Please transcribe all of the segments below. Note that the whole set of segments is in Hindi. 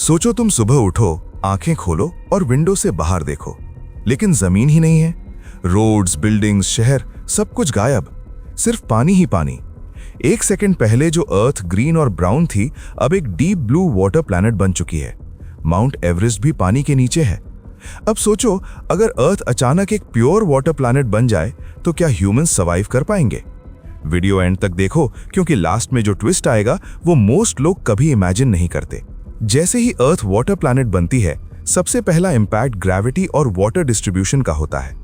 सोचो तुम सुबह उठो, आंखें खोलो और विंडो से बाहर देखो, लेकिन जमीन ही नहीं है। रोड्स, बिल्डिंग्स, शहर, सब कुछ गायब, सिर्फ पानी ही पानी। एक सेकंड पहले जो अर्थ ग्रीन और ब्राउन थी, अब एक डीप ब्लू वाटर प्लैनेट बन चुकी है। माउंट एवरेस्ट भी पानी के नीचे है। अब सोचो, अगर अर्थ अचानक एक प्योर वाटर प्लैनेट बन जाए तो क्या ह्यूमंस सर्वाइव कर पाएंगे? वीडियो एंड तक देखो, क्योंकि लास्ट में जो ट्विस्ट आएगा वो मोस्ट लोग कभी इमेजिन नहीं करते। जैसे ही अर्थ वाटर प्लैनेट बनती है, सबसे पहला इंपैक्ट ग्रेविटी और वाटर डिस्ट्रीब्यूशन का होता है।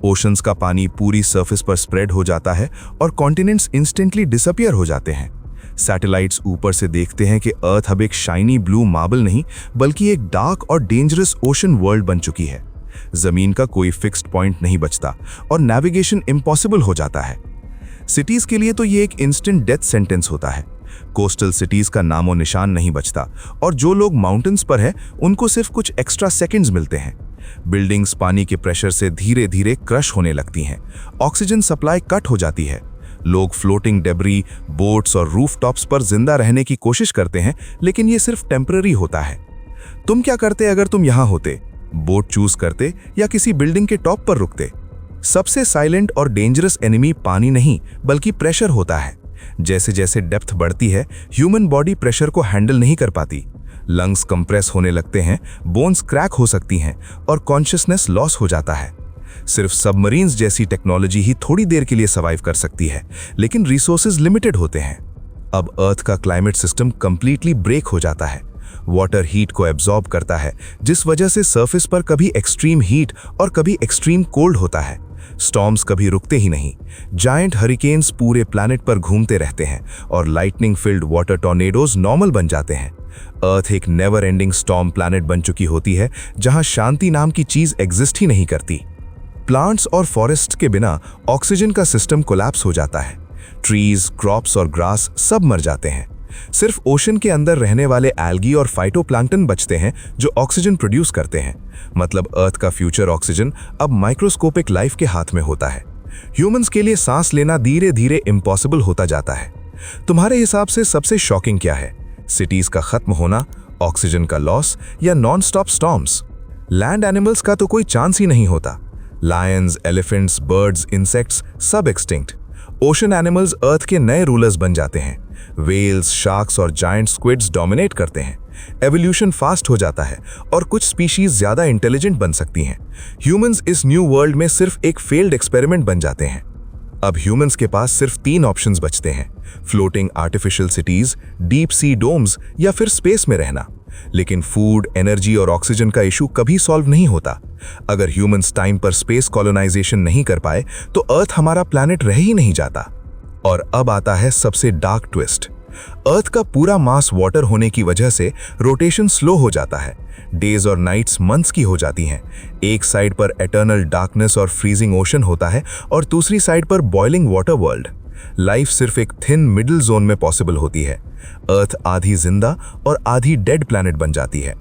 ओशंस का पानी पूरी सरफेस पर स्प्रेड हो जाता है और कॉन्टिनेंट्स इंस्टेंटली डिसअपियर हो जाते हैं। सैटेलाइट्स ऊपर से देखते हैं कि अर्थ अब एक शाइनी ब्लू मार्बल नहीं, बल्कि एक डार्क और डेंजरस ओशन वर्ल्ड बन चुकी है। जमीन का कोई फिक्स्ड पॉइंट नहीं बचता और नेविगेशन इम्पॉसिबल हो जाता है। सिटीज के लिए तो ये एक इंस्टेंट डेथ सेंटेंस होता है। कोस्टल सिटीज का नामो निशान नहीं बचता और जो लोग माउंटेन्स पर हैं, उनको सिर्फ कुछ एक्स्ट्रा सेकंड्स मिलते हैं। बिल्डिंग्स पानी के प्रेशर से धीरे धीरे क्रश होने लगती हैं। ऑक्सीजन सप्लाई कट हो जाती है। लोग फ्लोटिंग डेब्री, बोट्स और रूफटॉप्स पर जिंदा रहने की कोशिश करते हैं, लेकिन ये सिर्फ टेम्पररी होता है। तुम क्या करते अगर तुम यहाँ होते? बोट चूज करते या किसी बिल्डिंग के टॉप पर रुकते? सबसे साइलेंट और डेंजरस एनिमी पानी नहीं, बल्कि प्रेशर होता है। जैसे जैसे डेप्थ बढ़ती है, ह्यूमन बॉडी प्रेशर को हैंडल नहीं कर पाती। लंग्स कंप्रेस होने लगते हैं, बोन्स क्रैक हो सकती हैं और कॉन्शियसनेस लॉस हो जाता है। सिर्फ सबमरीन्स जैसी टेक्नोलॉजी ही थोड़ी देर के लिए सर्वाइव कर सकती है, लेकिन रिसोर्सेज लिमिटेड होते हैं। अब अर्थ का क्लाइमेट सिस्टम कंप्लीटली ब्रेक हो जाता है। वाटर हीट को एब्जॉर्ब करता है, जिस वजह से सरफेस पर कभी एक्सट्रीम हीट और कभी एक्सट्रीम कोल्ड होता है। स्टॉर्म्स कभी रुकते ही नहीं। जायंट हरिकेन्स पूरे प्लैनेट पर घूमते रहते हैं और lightning field water tornadoes normal बन जाते हैं। अर्थ एक नेवर एंडिंग स्टॉर्म प्लैनेट बन चुकी होती है, जहां शांति नाम की चीज एग्जिस्ट ही नहीं करती। प्लांट्स और फॉरेस्ट के बिना ऑक्सीजन का सिस्टम कोलैप्स हो जाता है। ट्रीज, क्रॉप्स और ग्रास सब मर जाते हैं। सिर्फ ओशन के अंदर रहने वाले एल्गी और फाइटोप्लैंक्टन बचते हैं, जो ऑक्सीजन प्रोड्यूस करते हैं। मतलब अर्थ का फ्यूचर ऑक्सीजन अब माइक्रोस्कोपिक लाइफ के हाथ में होता है। ह्यूमंस के लिए सांस लेना धीरे धीरे इम्पॉसिबल होता जाता है। तुम्हारे हिसाब से सबसे शॉकिंग क्या है? सिटीज का खत्म होना, ऑक्सीजन का लॉस या non stop storms? Land animals का तो कोई चांस ही नहीं होता। लायंस, एलिफेंट्स, बर्ड्स, इंसेक्ट्स सब एक्सटिंक्ट। ओशन एनिमल्स अर्थ के नए रूलर्स बन जाते हैं। वेल्स, शार्क्स और जायंट स्क्विड्स डोमिनेट करते हैं। एवोल्यूशन फास्ट हो जाता है और कुछ स्पीशीज ज्यादा इंटेलिजेंट बन सकती हैं। ह्यूमंस इस न्यू वर्ल्ड में सिर्फ एक फेल्ड एक्सपेरिमेंट बन जाते हैं। अब ह्यूमंस के पास सिर्फ 3 ऑप्शंस बचते हैं: floating artificial cities, deep sea domes या फिर स्पेस में रहना। लेकिन फूड, एनर्जी और ऑक्सीजन का इशू कभी सॉल्व नहीं होता। अगर ह्यूमंस टाइम पर स्पेस कॉलोनाइजेशन नहीं कर पाए तो अर्थ हमारा प्लैनेट रह ही नहीं जाता। और अब आता है सबसे डार्क ट्विस्ट। अर्थ का पूरा मास वाटर होने की वजह से रोटेशन स्लो हो जाता है। डेज और नाइट्स मंथ्स की हो जाती हैं। एक साइड पर एटर्नल डार्कनेस और फ्रीजिंग ओशन होता है और दूसरी साइड पर बॉइलिंग वाटर वर्ल्ड। लाइफ सिर्फ एक थिन मिडिल जोन में पॉसिबल होती है। अर्थ आधी जिंदा और आधी डेड प्लैनेट बन जाती है।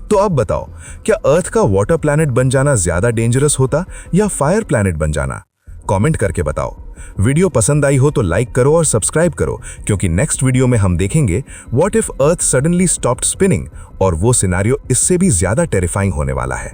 तो अब बताओ, क्या अर्थ का वाटर प्लैनेट बन जाना ज्यादा डेंजरस होता या फायर प्लैनेट बन जाना? कमेंट करके बताओ। वीडियो पसंद आई हो तो लाइक करो और सब्सक्राइब करो, क्योंकि नेक्स्ट वीडियो में हम देखेंगे what if earth suddenly stopped spinning, और वो सिनेरियो इससे भी ज्यादा टेरिफाइंग होने वाला है।